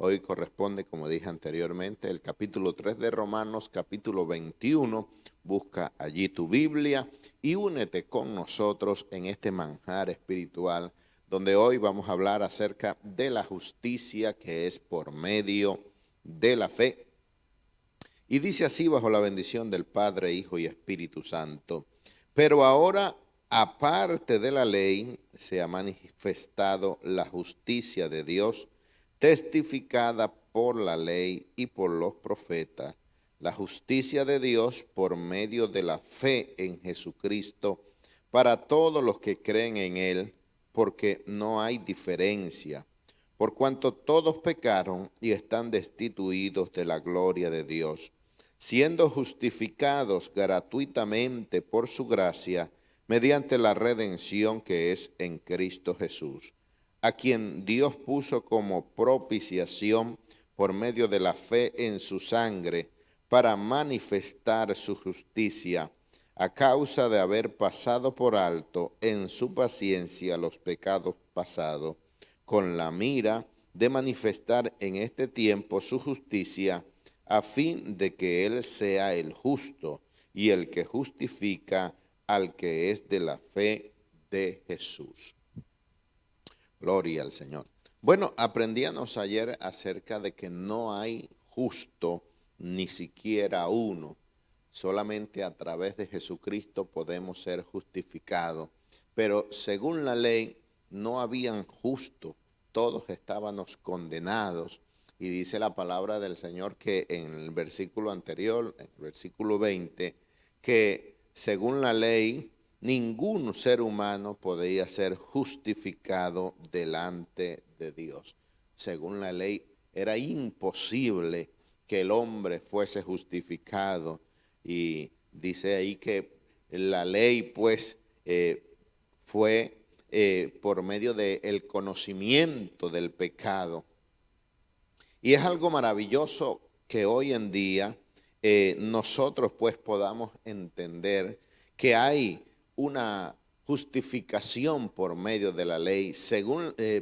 Hoy corresponde, como dije anteriormente, el capítulo 3 de Romanos, capítulo 21. Busca allí tu Biblia y únete con nosotros en este manjar espiritual, donde hoy vamos a hablar acerca de la justicia que es por medio de la fe. Y dice así bajo la bendición del Padre, Hijo y Espíritu Santo. Pero ahora, aparte de la ley, se ha manifestado la justicia de Dios, testificada por la ley y por los profetas. La justicia de Dios por medio de la fe en Jesucristo para todos los que creen en Él, porque no hay diferencia. Por cuanto todos pecaron y están destituidos de la gloria de Dios, siendo justificados gratuitamente por su gracia, mediante la redención que es en Cristo Jesús, a quien Dios puso como propiciación por medio de la fe en su sangre, para manifestar su justicia, a causa de haber pasado por alto en su paciencia los pecados pasados, con la mira de manifestar en este tiempo su justicia, a fin de que Él sea el justo y el que justifica al que es de la fe de Jesús. Gloria al Señor. Bueno, aprendíamos ayer acerca de que no hay justo ni siquiera uno. Solamente a través de Jesucristo podemos ser justificados. Pero según la ley no habían justos, todos estábamos condenados. Y dice la palabra del Señor que en el versículo anterior, en el versículo 20, que según la ley ningún ser humano podía ser justificado delante de Dios. Según la ley era imposible que el hombre fuese justificado. Y dice ahí que la ley pues fue por medio del conocimiento del pecado. Y es algo maravilloso que hoy en día nosotros pues podamos entender que hay una justificación por medio de la ley,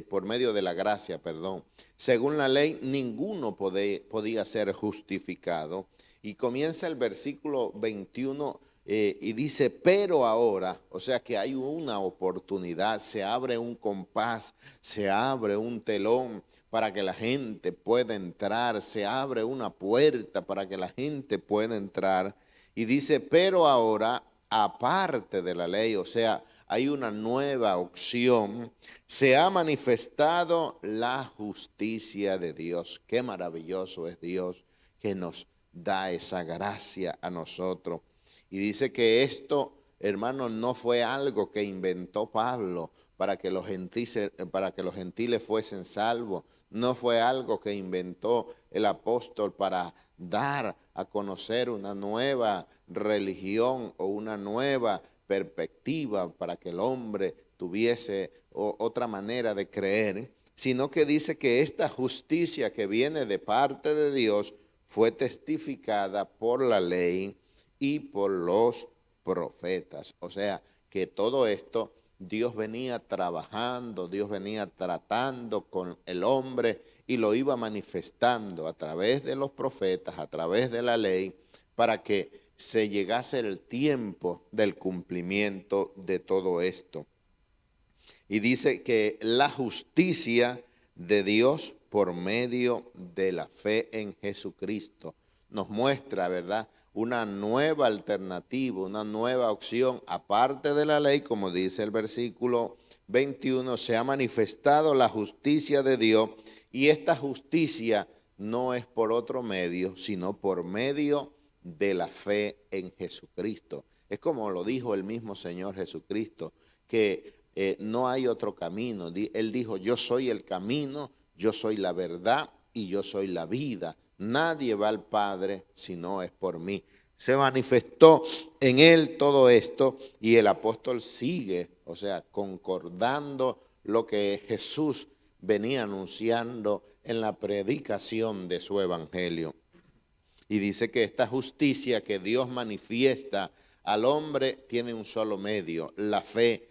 por medio de la gracia, perdón. Según la ley, ninguno podía ser justificado. Y comienza el versículo 21 y dice, pero ahora, o sea que hay una oportunidad, se abre un compás, se abre un telón para que la gente pueda entrar, se abre una puerta para que la gente pueda entrar. Y dice, pero ahora, aparte de la ley, o sea, hay una nueva opción, se ha manifestado la justicia de Dios. Qué maravilloso es Dios que nos da esa gracia a nosotros. Y dice que esto, hermano, no fue algo que inventó Pablo para que los gentiles fuesen salvos. No fue algo que inventó el apóstol para dar a conocer una nueva religión o una nueva perspectiva para que el hombre tuviese otra manera de creer, sino que dice que esta justicia que viene de parte de Dios fue testificada por la ley y por los profetas. O sea, que todo esto Dios venía trabajando, Dios venía tratando con el hombre y lo iba manifestando a través de los profetas, a través de la ley, para que se llegase el tiempo del cumplimiento de todo esto. Y dice que la justicia de Dios por medio de la fe en Jesucristo nos muestra, ¿verdad?, una nueva alternativa, una nueva opción, aparte de la ley, como dice el versículo 21, se ha manifestado la justicia de Dios, y esta justicia no es por otro medio, sino por medio de la fe en Jesucristo. Es como lo dijo el mismo Señor Jesucristo, que no hay otro camino. Él dijo, yo soy el camino, yo soy la verdad y yo soy la vida. Nadie va al Padre si no es por mí. Se manifestó en él todo esto y el apóstol sigue, o sea, concordando lo que Jesús venía anunciando en la predicación de su evangelio. Y dice que esta justicia que Dios manifiesta al hombre tiene un solo medio, la fe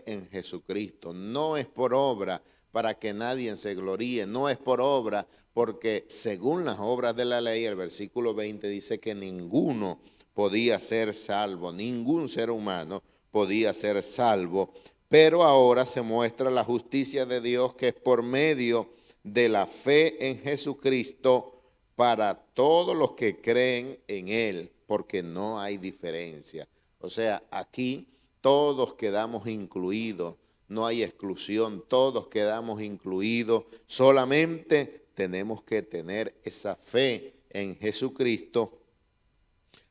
en Jesucristo. No es por obra para que nadie se gloríe. No es por obra, porque según las obras de la ley, el versículo 20 dice que ninguno podía ser salvo, ningún ser humano podía ser salvo. Pero ahora se muestra la justicia de Dios, que es por medio de la fe en Jesucristo para todos los que creen en Él, porque no hay diferencia. O sea, aquí todos quedamos incluidos, no hay exclusión, todos quedamos incluidos, solamente tenemos que tener esa fe en Jesucristo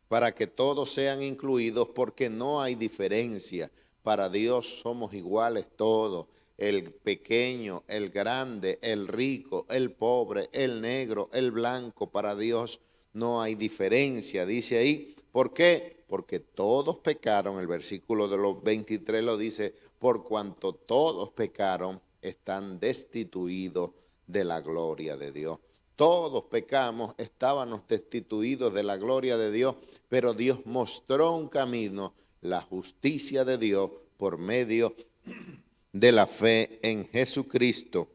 para que todos sean incluidos, porque no hay diferencia. Para Dios somos iguales todos, el pequeño, el grande, el rico, el pobre, el negro, el blanco. Para Dios no hay diferencia, dice ahí. ¿Por qué? Porque todos pecaron, el versículo de los 23 lo dice, por cuanto todos pecaron, están destituidos de la gloria de Dios. Todos pecamos, estábamos destituidos de la gloria de Dios, pero Dios mostró un camino, la justicia de Dios por medio de la fe en Jesucristo.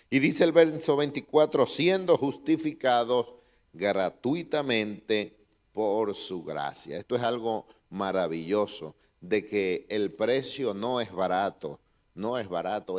Y dice el verso 24, siendo justificados gratuitamente por su gracia. Esto es algo maravilloso, de que el precio no es barato,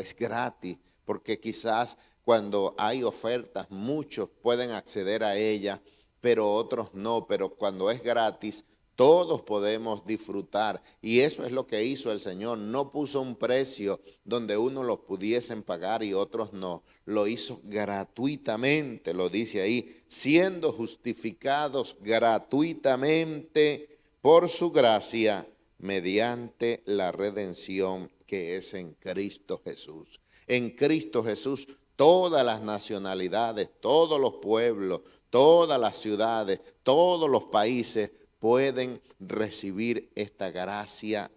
es gratis, porque quizás cuando hay ofertas muchos pueden acceder a ellas, pero otros no, pero cuando es gratis todos podemos disfrutar, y eso es lo que hizo el Señor. No puso un precio donde unos los pudiesen pagar y otros no. Lo hizo gratuitamente, lo dice ahí, siendo justificados gratuitamente por su gracia mediante la redención que es en Cristo Jesús. En Cristo Jesús todas las nacionalidades, todos los pueblos, todas las ciudades, todos los países pueden recibir esta gracia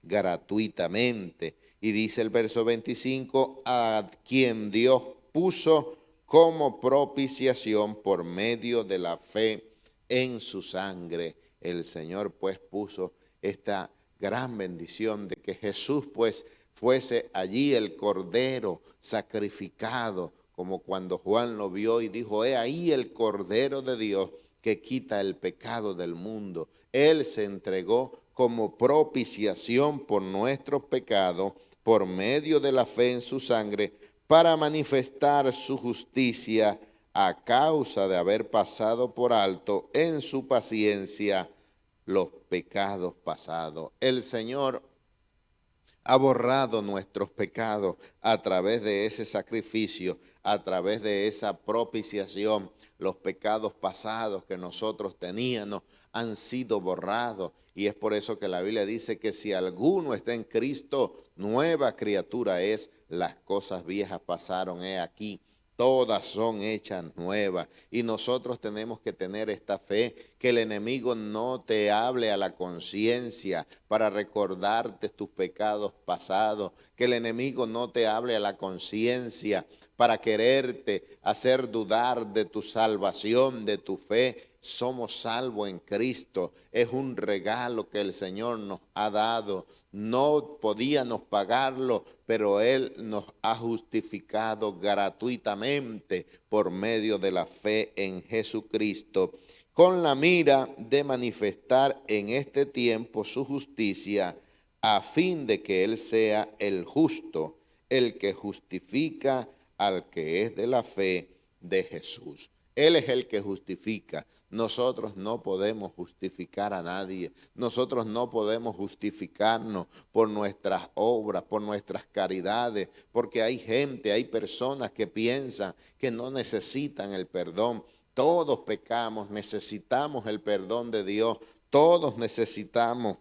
gratuitamente. Y dice el verso 25, a quien Dios puso como propiciación por medio de la fe en su sangre. El Señor pues puso esta gran bendición de que Jesús pues fuese allí el cordero sacrificado, como cuando Juan lo vio y dijo, he ahí el cordero de Dios que quita el pecado del mundo. Él se entregó como propiciación por nuestros pecados, por medio de la fe en su sangre, para manifestar su justicia a causa de haber pasado por alto en su paciencia los pecados pasados. El Señor ha borrado nuestros pecados a través de ese sacrificio, a través de esa propiciación. Los pecados pasados que nosotros teníamos han sido borrados, y es por eso que la Biblia dice que si alguno está en Cristo, nueva criatura es. Las cosas viejas pasaron, he aquí, todas son hechas nuevas. Y nosotros tenemos que tener esta fe, que el enemigo no te hable a la conciencia para recordarte tus pecados pasados, que el enemigo no te hable a la conciencia para quererte hacer dudar de tu salvación, de tu fe. Somos salvos en Cristo, es un regalo que el Señor nos ha dado. No podíamos pagarlo, pero Él nos ha justificado gratuitamente por medio de la fe en Jesucristo, con la mira de manifestar en este tiempo su justicia, a fin de que Él sea el justo, el que justifica al que es de la fe de Jesús. Él es el que justifica. Nosotros no podemos justificar a nadie. Nosotros no podemos justificarnos por nuestras obras, por nuestras caridades, porque hay gente, hay personas que piensan que no necesitan el perdón. Todos pecamos, necesitamos el perdón de Dios. Todos necesitamos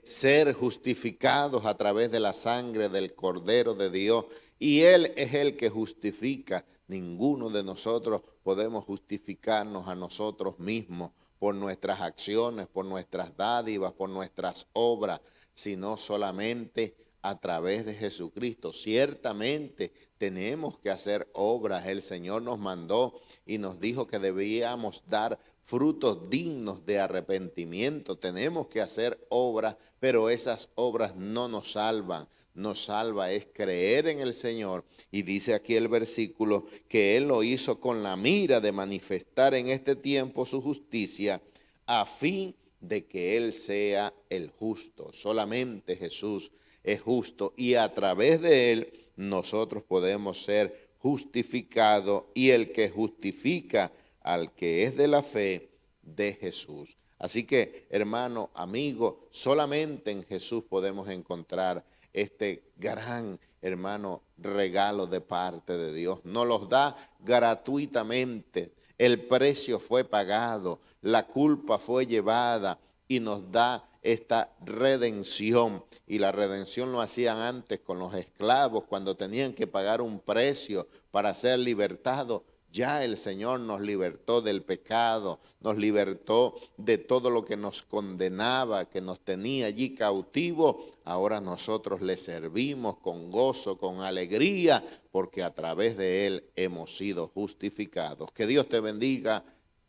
ser justificados a través de la sangre del Cordero de Dios. Y Él es el que justifica. Ninguno de nosotros podemos justificarnos a nosotros mismos por nuestras acciones, por nuestras dádivas, por nuestras obras, sino solamente a través de Jesucristo. Ciertamente tenemos que hacer obras. El Señor nos mandó y nos dijo que debíamos dar frutos dignos de arrepentimiento. Tenemos que hacer obras, pero esas obras no nos salvan. nos salva es creer en el Señor. Y dice aquí el versículo que Él lo hizo con la mira de manifestar en este tiempo su justicia, a fin de que Él sea el justo. Solamente Jesús es justo y a través de Él nosotros podemos ser justificados, y el que justifica al que es de la fe de Jesús. Así que, hermano, amigo, solamente en Jesús podemos encontrar este gran, hermano, regalo de parte de Dios. Nos los da gratuitamente. El precio fue pagado, la culpa fue llevada y nos da esta redención. Y la redención lo hacían antes con los esclavos, cuando tenían que pagar un precio para ser libertados. Ya el Señor nos libertó del pecado, nos libertó de todo lo que nos condenaba, que nos tenía allí cautivos. Ahora nosotros le servimos con gozo, con alegría, porque a través de Él hemos sido justificados. Que Dios te bendiga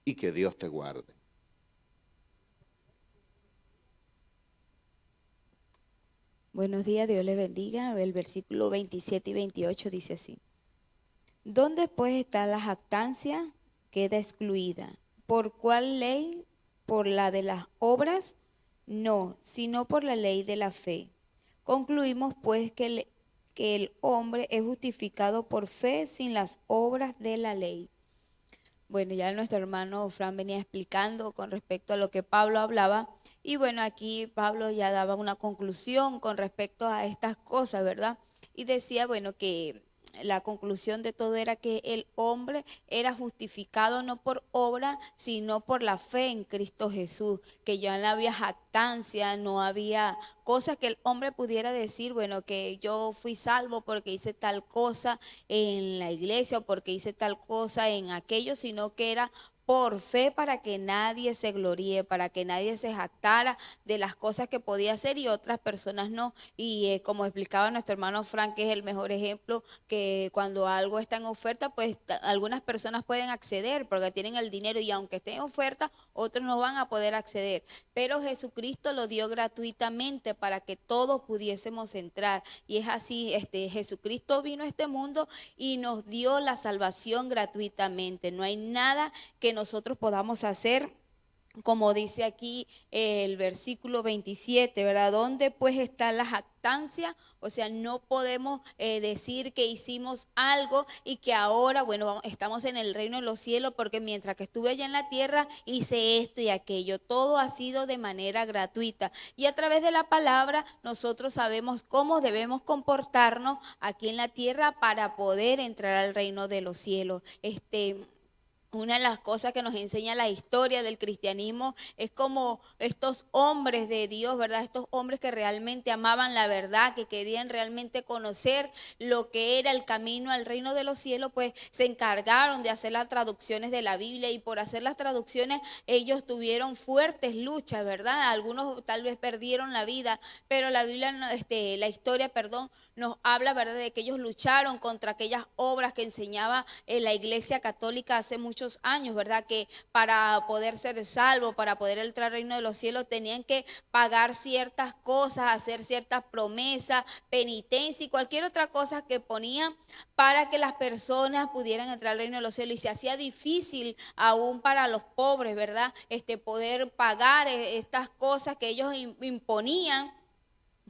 y que Dios te guarde. Buenos días, Dios les bendiga. El versículo 27 y 28 dice así: ¿Dónde pues está la jactancia? Queda excluida. ¿Por cuál ley? ¿Por la de las obras? No, sino por la ley de la fe. Concluimos pues que el hombre es justificado por fe sin las obras de la ley. Bueno, ya nuestro hermano Fran venía explicando con respecto a lo que Pablo hablaba, y bueno, aquí Pablo ya daba una conclusión con respecto a estas cosas, ¿verdad? Y decía, bueno, que la conclusión de todo era que el hombre era justificado no por obra, sino por la fe en Cristo Jesús, que ya no había jactancia, no había cosas que el hombre pudiera decir, bueno, que yo fui salvo porque hice tal cosa en la iglesia o porque hice tal cosa en aquello, sino que era por fe, para que nadie se gloríe, para que nadie se jactara de las cosas que podía hacer y otras personas no. Y como explicaba nuestro hermano Frank, que es el mejor ejemplo, que cuando algo está en oferta, pues algunas personas pueden acceder porque tienen el dinero, y aunque esté en oferta, otros no van a poder acceder. Pero Jesucristo lo dio gratuitamente para que todos pudiésemos entrar. Y es así, Jesucristo vino a este mundo y nos dio la salvación gratuitamente. No hay nada que nosotros podamos hacer, como dice aquí el versículo 27, ¿verdad? ¿Dónde pues está la jactancia? O sea, no podemos decir que hicimos algo y que ahora, bueno, estamos en el reino de los cielos porque mientras que estuve allá en la tierra hice esto y aquello. Todo ha sido de manera gratuita. Y a través de la palabra nosotros sabemos cómo debemos comportarnos aquí en la tierra para poder entrar al reino de los cielos. Una de las cosas que nos enseña la historia del cristianismo es como estos hombres de Dios, ¿verdad? Estos hombres que realmente amaban la verdad, que querían realmente conocer lo que era el camino al reino de los cielos, pues se encargaron de hacer las traducciones de la Biblia, y por hacer las traducciones ellos tuvieron fuertes luchas, ¿verdad? Algunos tal vez perdieron la vida, pero la Biblia, la historia, perdón, nos habla, ¿verdad?, de que ellos lucharon contra aquellas obras que enseñaba la Iglesia Católica hace muchos años, ¿verdad?, que para poder ser salvo, para poder entrar al reino de los cielos, tenían que pagar ciertas cosas, hacer ciertas promesas, penitencia y cualquier otra cosa que ponían para que las personas pudieran entrar al reino de los cielos. Y se hacía difícil aún para los pobres, ¿verdad?, poder pagar estas cosas que ellos imponían,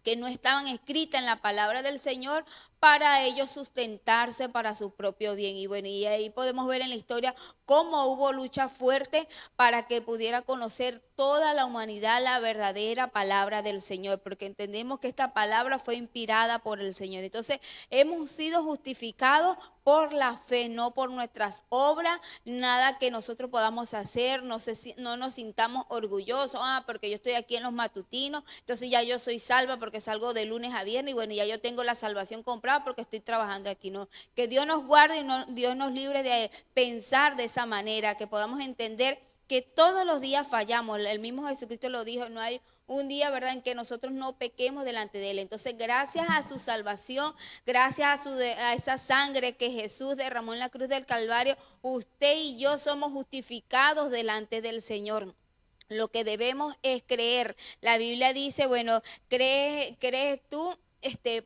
que no estaban escritas en la palabra del Señor, para ellos sustentarse para su propio bien. Y bueno, y ahí podemos ver en la historia cómo hubo lucha fuerte para que pudiera conocer toda la humanidad la verdadera palabra del Señor, porque entendemos que esta palabra fue inspirada por el Señor. Entonces, hemos sido justificados por la fe, no por nuestras obras, nada que nosotros podamos hacer, no nos sintamos orgullosos, porque yo estoy aquí en los matutinos, entonces ya yo soy salva porque salgo de lunes a viernes, y bueno, ya yo tengo la salvación comprada porque estoy trabajando aquí. No, que Dios nos guarde y Dios nos libre de pensar de esa manera, que podamos entender que todos los días fallamos. El mismo Jesucristo lo dijo, no hay un día, ¿verdad?, en que nosotros no pequemos delante de Él. Entonces, gracias a su salvación, gracias a esa sangre que Jesús derramó en la cruz del Calvario, usted y yo somos justificados delante del Señor. Lo que debemos es creer. La Biblia dice, bueno, ¿crees tú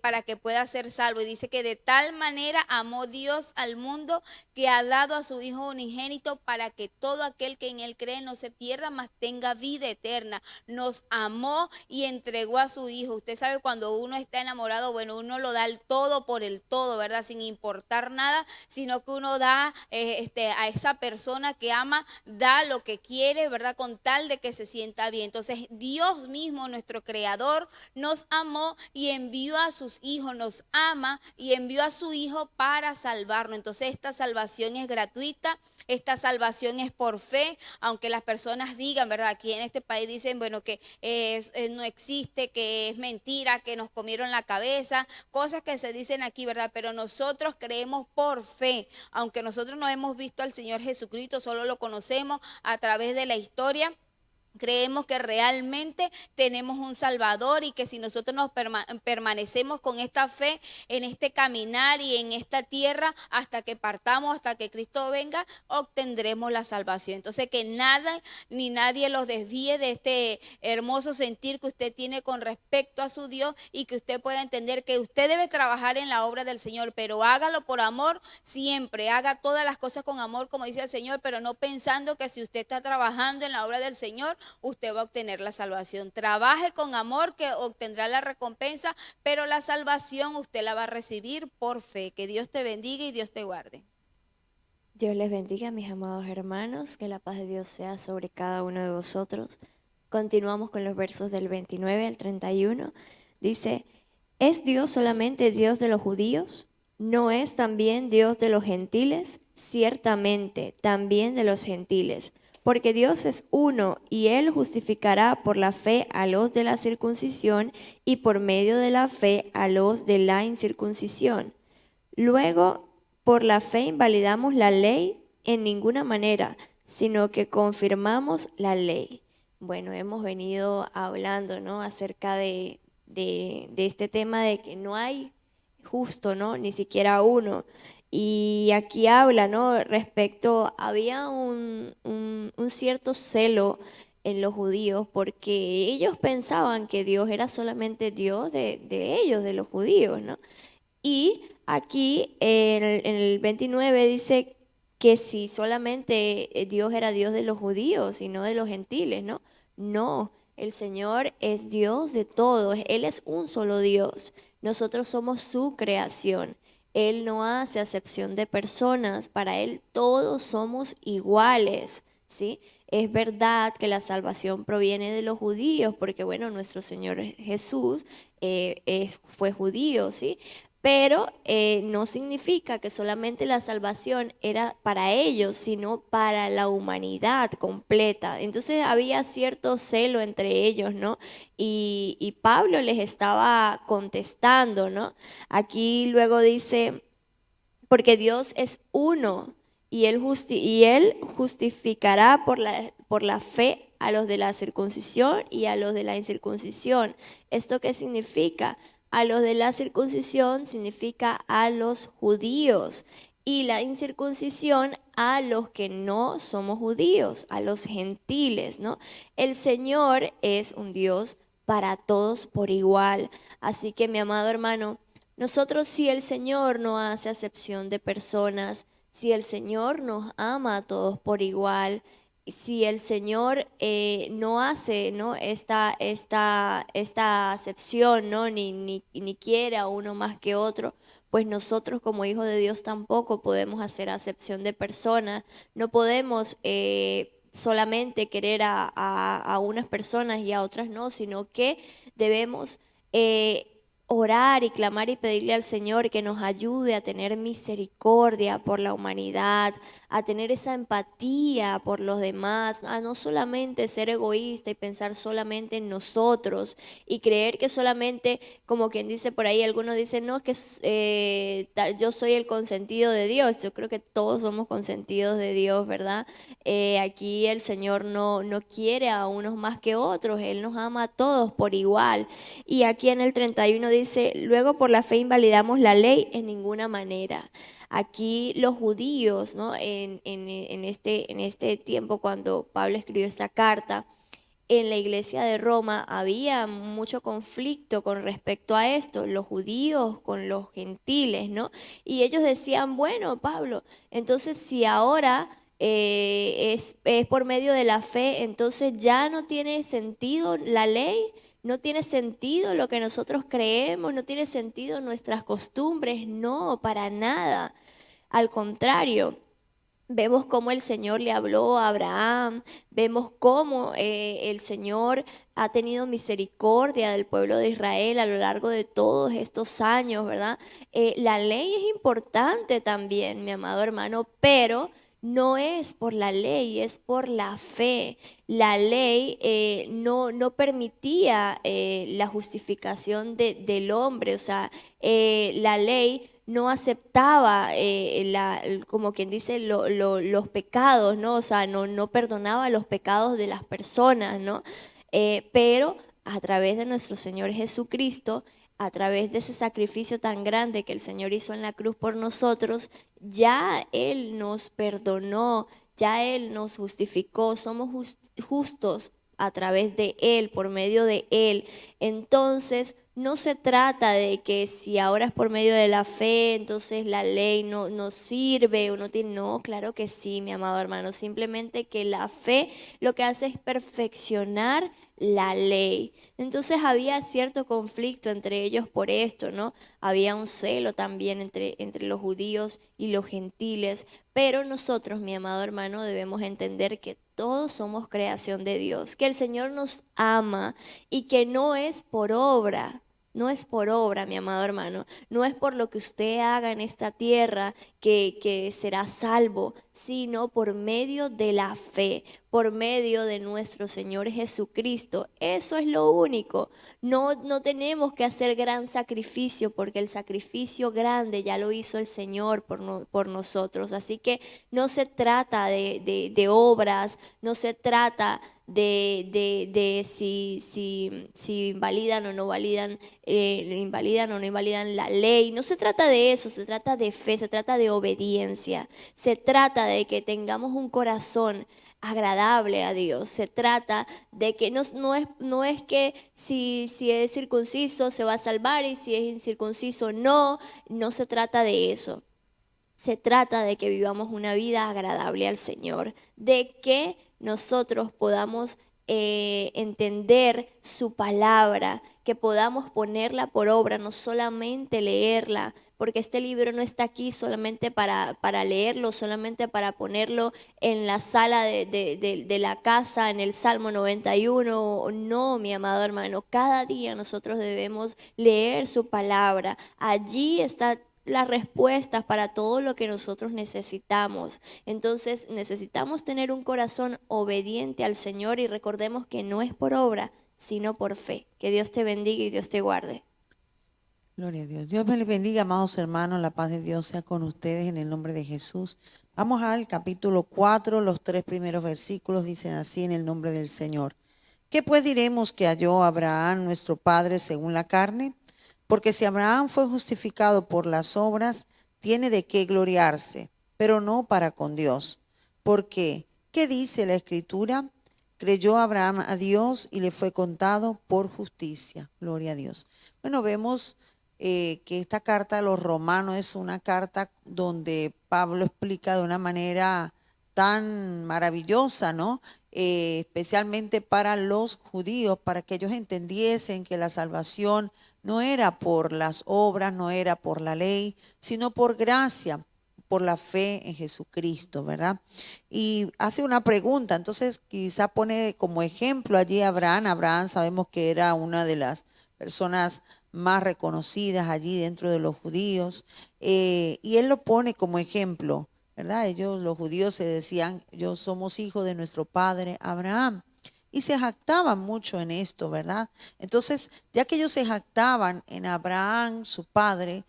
para que pueda ser salvo. Y dice que de tal manera amó Dios al mundo que ha dado a su Hijo unigénito para que todo aquel que en él cree no se pierda, mas tenga vida eterna. Nos amó y entregó a su Hijo. Usted sabe, cuando uno está enamorado, bueno, uno lo da el todo por el todo, ¿verdad? Sin importar nada, sino que uno da a esa persona que ama, da lo que quiere, ¿verdad? Con tal de que se sienta bien. Entonces, Dios mismo, nuestro creador, nos amó y envió a sus hijos, nos ama y envió a su Hijo para salvarnos. Entonces, esta salvación es gratuita, esta salvación es por fe, aunque las personas digan, ¿verdad? Aquí en este país dicen, bueno, que no existe, que es mentira, que nos comieron la cabeza, cosas que se dicen aquí, ¿verdad? Pero nosotros creemos por fe, aunque nosotros no hemos visto al Señor Jesucristo, solo lo conocemos a través de la historia. Creemos que realmente tenemos un Salvador y que si nosotros nos permanecemos con esta fe en este caminar y en esta tierra hasta que partamos, hasta que Cristo venga, obtendremos la salvación. Entonces, que nada ni nadie los desvíe de este hermoso sentir que usted tiene con respecto a su Dios, y que usted pueda entender que usted debe trabajar en la obra del Señor, pero hágalo por amor siempre. Haga todas las cosas con amor, como dice el Señor, pero no pensando que si usted está trabajando en la obra del Señor, usted va a obtener la salvación. Trabaje con amor, que obtendrá la recompensa, pero la salvación usted la va a recibir por fe. Que Dios te bendiga y Dios te guarde. Dios les bendiga, mis amados hermanos, que la paz de Dios sea sobre cada uno de vosotros. Continuamos con los versos del 29 al 31. Dice: ¿es Dios solamente Dios de los judíos? ¿No es también Dios de los gentiles? Ciertamente, también de los gentiles. Porque Dios es uno, y Él justificará por la fe a los de la circuncisión y por medio de la fe a los de la incircuncisión. Luego, por la fe invalidamos la ley en ninguna manera, sino que confirmamos la ley. Bueno, hemos venido hablando, ¿no?, acerca de este tema de que no hay justo, ¿no?, ni siquiera uno. Y aquí habla, ¿no?, respecto, había un cierto celo en los judíos, porque ellos pensaban que Dios era solamente Dios de ellos, de los judíos, ¿no? Y aquí en el 29 dice que si solamente Dios era Dios de los judíos y no de los gentiles, ¿no? No, el Señor es Dios de todos, Él es un solo Dios. Nosotros somos su creación. Él no hace acepción de personas, para Él todos somos iguales, ¿sí? Es verdad que la salvación proviene de los judíos, porque bueno, nuestro Señor Jesús fue judío, ¿sí? Pero no significa que solamente la salvación era para ellos, sino para la humanidad completa. Entonces había cierto celo entre ellos, ¿no? Y Pablo les estaba contestando, ¿no? Aquí luego dice: porque Dios es uno, y Él justificará por la fe a los de la circuncisión y a los de la incircuncisión. ¿Esto qué significa? A los de la circuncisión significa a los judíos, y la incircuncisión a los que no somos judíos, a los gentiles, ¿no? El Señor es un Dios para todos por igual. Así que, mi amado hermano, nosotros, si el Señor no hace acepción de personas, si el Señor nos ama a todos por igual, si el Señor no hace, ¿no?, esta acepción, ¿no?, ni quiere a uno más que otro, pues nosotros como hijos de Dios tampoco podemos hacer acepción de personas. No podemos solamente querer a unas personas y a otras no, sino que debemos orar y clamar y pedirle al Señor que nos ayude a tener misericordia por la humanidad, a tener esa empatía por los demás, a no solamente ser egoísta y pensar solamente en nosotros y creer que solamente, como quien dice por ahí, algunos dicen, no, es que yo soy el consentido de Dios. Yo creo que todos somos consentidos de Dios, ¿verdad? Aquí el Señor no quiere a unos más que otros, Él nos ama a todos por igual. Y aquí en el 31 dice: luego por la fe invalidamos la ley en ninguna manera. Aquí los judíos, ¿no?, en este tiempo cuando Pablo escribió esta carta, en la iglesia de Roma había mucho conflicto con respecto a esto, los judíos con los gentiles, ¿no? Y ellos decían, bueno, Pablo, entonces si ahora es por medio de la fe, entonces ya no tiene sentido la ley, no tiene sentido lo que nosotros creemos, no tiene sentido nuestras costumbres, no, para nada. Al contrario, vemos cómo el Señor le habló a Abraham, vemos cómo el Señor ha tenido misericordia del pueblo de Israel a lo largo de todos estos años, ¿verdad? La ley es importante también, mi amado hermano, pero no es por la ley, es por la fe. La ley no permitía la justificación del hombre, o sea, la ley no aceptaba, como quien dice, los pecados, ¿no? O sea, no perdonaba los pecados de las personas, ¿no? Pero a través de nuestro Señor Jesucristo, a través de ese sacrificio tan grande que el Señor hizo en la cruz por nosotros, ya Él nos perdonó, ya Él nos justificó, somos justos a través de Él, por medio de Él. Entonces, no se trata de que si ahora es por medio de la fe, entonces la ley no sirve o no tiene. No, claro que sí, mi amado hermano. Simplemente que la fe lo que hace es perfeccionar la ley. Entonces había cierto conflicto entre ellos por esto, ¿no? Había un celo también entre los judíos y los gentiles. Pero nosotros, mi amado hermano, debemos entender que todos somos creación de Dios, que el Señor nos ama y que no es por obra. No es por obra, mi amado hermano, no es por lo que usted haga en esta tierra que será salvo, sino por medio de la fe, por medio de nuestro Señor Jesucristo. Eso es lo único. No tenemos que hacer gran sacrificio porque el sacrificio grande ya lo hizo el Señor por nosotros. Así que no se trata de obras, no se trata de si invalidan o no invalidan la ley. No se trata de eso, se trata de fe, se trata de obediencia. Se trata de que tengamos un corazón agradable a Dios. Se trata de que no es que si es circunciso se va a salvar y si es incircunciso no se trata de eso. Se trata de que vivamos una vida agradable al Señor, de que nosotros podamos entender su palabra, que podamos ponerla por obra, no solamente leerla, porque este libro no está aquí solamente para leerlo, solamente para ponerlo en la sala de la casa, en el Salmo 91. No, mi amado hermano, cada día nosotros debemos leer su palabra. Allí está las respuestas para todo lo que nosotros necesitamos. Entonces necesitamos tener un corazón obediente al Señor y recordemos que no es por obra, sino por fe. Que Dios te bendiga y Dios te guarde. Gloria a Dios. Dios me les bendiga, amados hermanos. La paz de Dios sea con ustedes en el nombre de Jesús. Vamos al capítulo 4, los 3 primeros versículos dicen así en el nombre del Señor. ¿Qué pues diremos que halló Abraham nuestro padre según la carne? Porque si Abraham fue justificado por las obras, tiene de qué gloriarse, pero no para con Dios. Porque, ¿qué dice la Escritura? Creyó Abraham a Dios y le fue contado por justicia. Gloria a Dios. Bueno, vemos que esta carta a los romanos es una carta donde Pablo explica de una manera tan maravillosa, ¿no? Especialmente para los judíos, para que ellos entendiesen que la salvación no era por las obras, no era por la ley, sino por gracia, por la fe en Jesucristo, ¿verdad? Y hace una pregunta, entonces quizá pone como ejemplo allí a Abraham. Abraham sabemos que era una de las personas más reconocidas allí dentro de los judíos, y él lo pone como ejemplo, ¿verdad? Ellos, los judíos, se decían, yo somos hijos de nuestro padre Abraham. Y se jactaban mucho en esto, ¿verdad? Entonces, ya que ellos se jactaban en Abraham, su padre,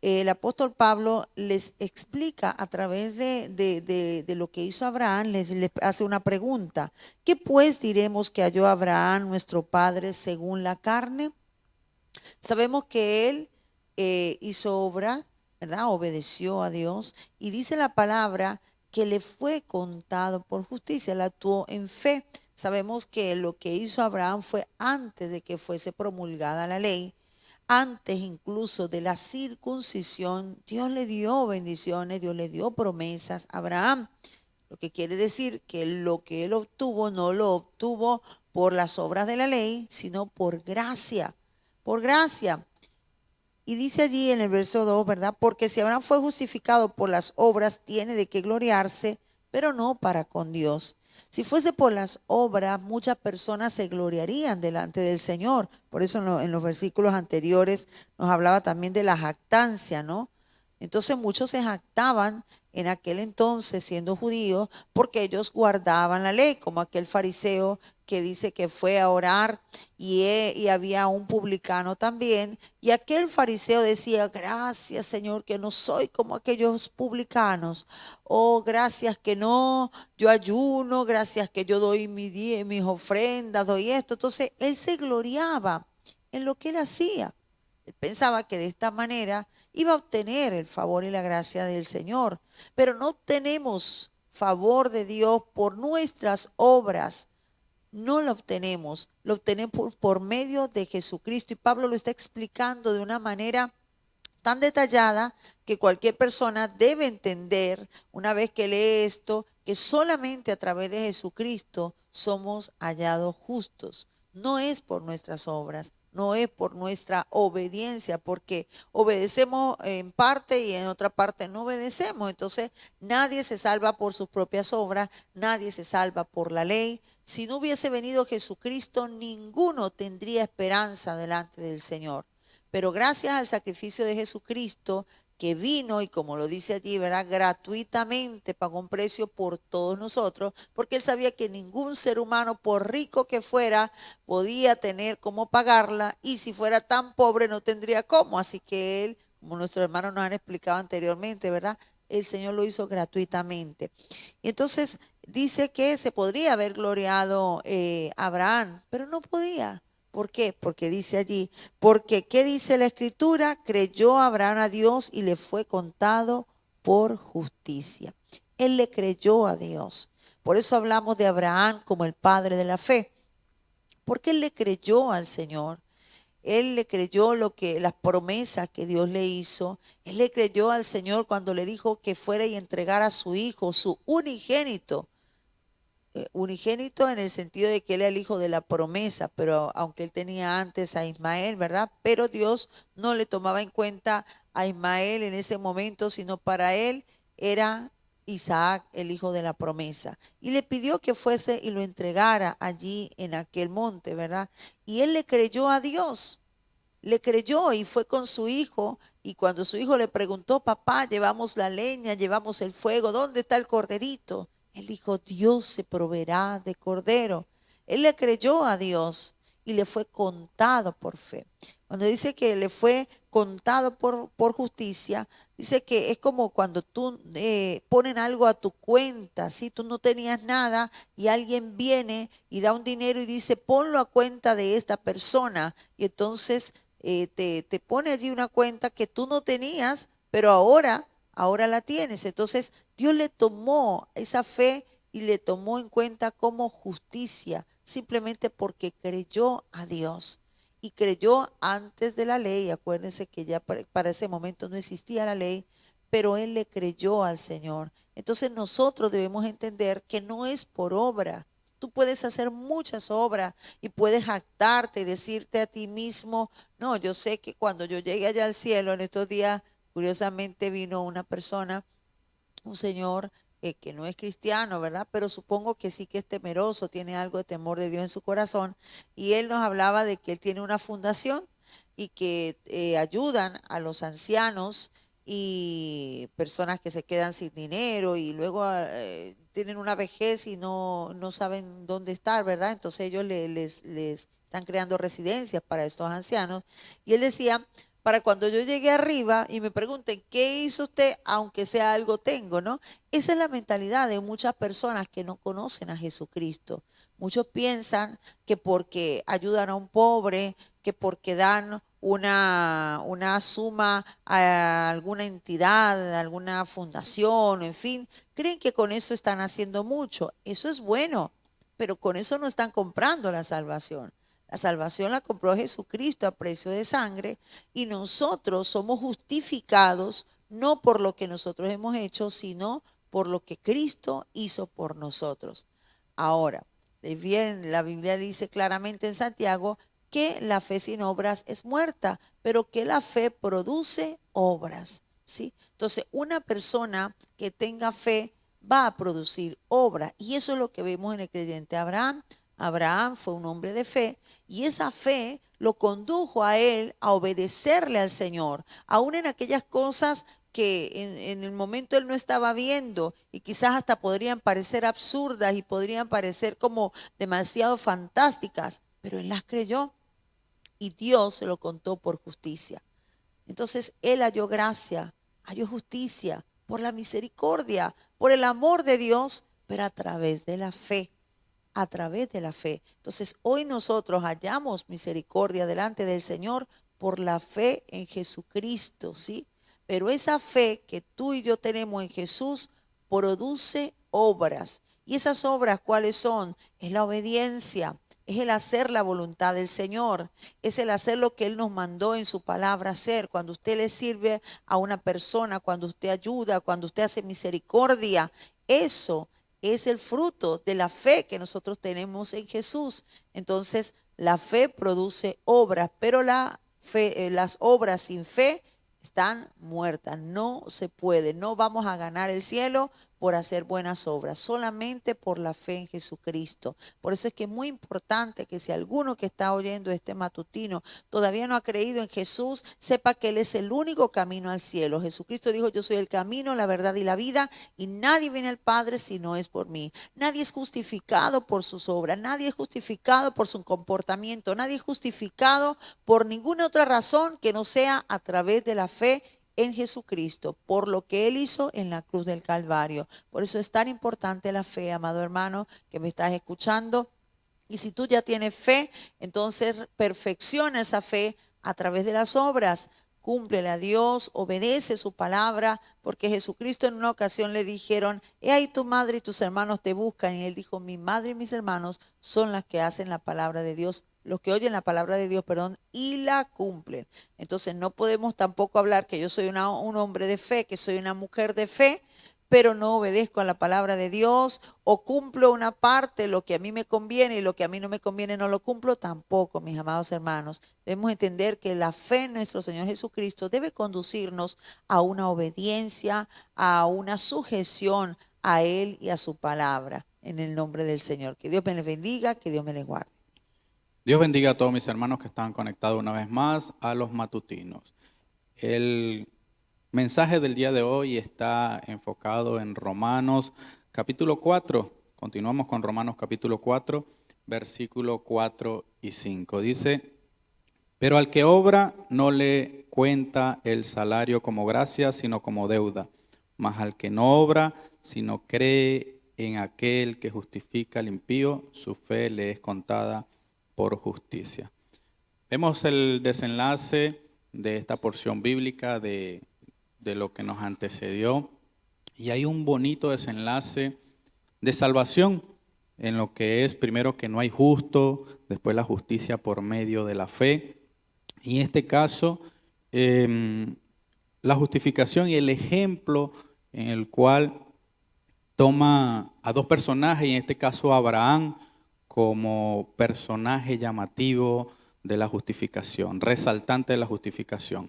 el apóstol Pablo les explica a través de lo que hizo Abraham, les hace una pregunta. ¿Qué pues diremos que halló Abraham, nuestro padre, según la carne? Sabemos que él hizo obra, ¿verdad? Obedeció a Dios y dice la palabra que le fue contado por justicia, él actuó en fe. sabemos que lo que hizo Abraham fue antes de que fuese promulgada la ley, antes incluso de la circuncisión. Dios le dio bendiciones, Dios le dio promesas a Abraham. Lo que quiere decir que lo que él obtuvo no lo obtuvo por las obras de la ley, sino por gracia, por gracia. Y dice allí en el verso 2, ¿verdad? Porque si Abraham fue justificado por las obras, tiene de qué gloriarse, pero no para con Dios. Si fuese por las obras, muchas personas se gloriarían delante del Señor. Por eso en los versículos anteriores nos hablaba también de la jactancia, ¿no? Entonces muchos se jactaban en aquel entonces, siendo judíos, porque ellos guardaban la ley, como aquel fariseo que dice que fue a orar y había un publicano también, y aquel fariseo decía: gracias, Señor, que no soy como aquellos publicanos. Oh, gracias que no, yo ayuno, gracias que yo doy mis ofrendas, doy esto. Entonces él se gloriaba en lo que él hacía. Él pensaba que de esta manera iba a obtener el favor y la gracia del Señor. Pero no obtenemos favor de Dios por nuestras obras. No lo obtenemos por medio de Jesucristo. Y Pablo lo está explicando de una manera tan detallada que cualquier persona debe entender, una vez que lee esto, que solamente a través de Jesucristo somos hallados justos. No es por nuestras obras, no es por nuestra obediencia, porque obedecemos en parte y en otra parte no obedecemos. Entonces nadie se salva por sus propias obras, nadie se salva por la ley. Si no hubiese venido Jesucristo, ninguno tendría esperanza delante del Señor. Pero gracias al sacrificio de Jesucristo, que vino y, como lo dice allí, ¿verdad?, gratuitamente pagó un precio por todos nosotros, porque él sabía que ningún ser humano, por rico que fuera, podía tener cómo pagarla, y si fuera tan pobre no tendría cómo. Así que él, como nuestros hermanos nos han explicado anteriormente, ¿verdad?, el Señor lo hizo gratuitamente. Y entonces dice que se podría haber gloriado Abraham, pero no podía. ¿Por qué? Porque dice allí, porque ¿qué dice la Escritura? Creyó Abraham a Dios y le fue contado por justicia. Él le creyó a Dios. Por eso hablamos de Abraham como el padre de la fe, porque él le creyó al Señor. Él le creyó las promesas que Dios le hizo. Él le creyó al Señor cuando le dijo que fuera y entregara a su hijo, su unigénito. Unigénito en el sentido de que él era el hijo de la promesa, pero aunque él tenía antes a Ismael, ¿verdad? Pero Dios no le tomaba en cuenta a Ismael en ese momento, sino para él era Isaac, el hijo de la promesa. Y le pidió que fuese y lo entregara allí en aquel monte, ¿verdad? Y él le creyó a Dios, le creyó y fue con su hijo. Y cuando su hijo le preguntó: papá, llevamos la leña, llevamos el fuego, ¿dónde está el corderito? Él dijo: Dios se proveerá de cordero. Él le creyó a Dios y le fue contado por fe. Cuando dice que le fue contado por justicia, dice que es como cuando tú ponen algo a tu cuenta, ¿sí? Tú no tenías nada y alguien viene y da un dinero y dice: ponlo a cuenta de esta persona. Y entonces te pone allí una cuenta que tú no tenías, pero ahora la tienes. Entonces Dios le tomó esa fe y le tomó en cuenta como justicia, simplemente porque creyó a Dios. Y creyó antes de la ley. Acuérdense que ya para ese momento no existía la ley, pero él le creyó al Señor. Entonces nosotros debemos entender que no es por obra. Tú puedes hacer muchas obras y puedes jactarte y decirte a ti mismo: no, yo sé que cuando yo llegue allá al cielo, en estos días, curiosamente vino una persona, un señor que no es cristiano, ¿verdad? Pero supongo que sí que es temeroso, tiene algo de temor de Dios en su corazón. Y él nos hablaba de que él tiene una fundación y que ayudan a los ancianos y personas que se quedan sin dinero y luego tienen una vejez y no saben dónde estar, ¿verdad? Entonces ellos les están creando residencias para estos ancianos. Y él decía: para cuando yo llegue arriba y me pregunten: ¿qué hizo usted? Aunque sea algo tengo, ¿no? Esa es la mentalidad de muchas personas que no conocen a Jesucristo. Muchos piensan que porque ayudan a un pobre, que porque dan una suma a alguna entidad, a alguna fundación, en fin, creen que con eso están haciendo mucho. Eso es bueno, pero con eso no están comprando la salvación. La salvación la compró Jesucristo a precio de sangre y nosotros somos justificados no por lo que nosotros hemos hecho, sino por lo que Cristo hizo por nosotros. Ahora, bien, la Biblia dice claramente en Santiago que la fe sin obras es muerta, pero que la fe produce obras, ¿sí? Entonces, una persona que tenga fe va a producir obras, y eso es lo que vemos en el creyente Abraham. Abraham fue un hombre de fe, y esa fe lo condujo a él a obedecerle al Señor, aún en aquellas cosas que en el momento él no estaba viendo y quizás hasta podrían parecer absurdas y podrían parecer como demasiado fantásticas, pero él las creyó y Dios se lo contó por justicia. Entonces él halló gracia, halló justicia por la misericordia, por el amor de Dios, pero a través de la fe. A través de la fe. Entonces hoy nosotros hallamos misericordia delante del Señor por la fe en Jesucristo, ¿sí? Pero esa fe que tú y yo tenemos en Jesús produce obras. ¿Y esas obras cuáles son? Es la obediencia, es el hacer la voluntad del Señor, es el hacer lo que Él nos mandó en su palabra hacer. Cuando usted le sirve a una persona, cuando usted ayuda, cuando usted hace misericordia, eso es el fruto de la fe que nosotros tenemos en Jesús. Entonces, la fe produce obras, pero la fe, las obras sin fe están muertas. No se puede, no vamos a ganar el cielo por hacer buenas obras, solamente por la fe en Jesucristo. Por eso es que es muy importante que si alguno que está oyendo este matutino todavía no ha creído en Jesús, sepa que Él es el único camino al cielo. Jesucristo dijo: yo soy el camino, la verdad y la vida, y nadie viene al Padre si no es por mí. Nadie es justificado por sus obras, nadie es justificado por su comportamiento, nadie es justificado por ninguna otra razón que no sea a través de la fe en Jesucristo, por lo que Él hizo en la cruz del Calvario. Por eso es tan importante la fe, amado hermano, que me estás escuchando. Y si tú ya tienes fe, entonces perfecciona esa fe a través de las obras. Cúmplele a Dios, obedece su palabra, porque Jesucristo en una ocasión le dijeron: he ahí tu madre y tus hermanos te buscan. Y Él dijo: mi madre y mis hermanos son las que hacen la palabra de Dios, los que oyen la palabra de Dios, y la cumplen. Entonces no podemos tampoco hablar que yo soy un hombre de fe, que soy una mujer de fe, pero no obedezco a la palabra de Dios, o cumplo una parte, lo que a mí me conviene, y lo que a mí no me conviene no lo cumplo tampoco, mis amados hermanos. Debemos entender que la fe en nuestro Señor Jesucristo debe conducirnos a una obediencia, a una sujeción a Él y a su palabra, en el nombre del Señor. Que Dios me les bendiga, que Dios me les guarde. Dios bendiga a todos mis hermanos que están conectados una vez más a los matutinos. El mensaje del día de hoy está enfocado en Romanos capítulo 4. Continuamos con Romanos capítulo 4, versículo 4 y 5. Dice: pero al que obra no le cuenta el salario como gracia, sino como deuda. Mas al que no obra, sino cree en aquel que justifica al impío, su fe le es contada por justicia. Vemos el desenlace de esta porción bíblica de lo que nos antecedió, y hay un bonito desenlace de salvación en lo que es primero que no hay justo, después la justicia por medio de la fe, y en este caso la justificación y el ejemplo en el cual toma a dos personajes, y en este caso a Abraham, como personaje llamativo de la justificación, resaltante de la justificación.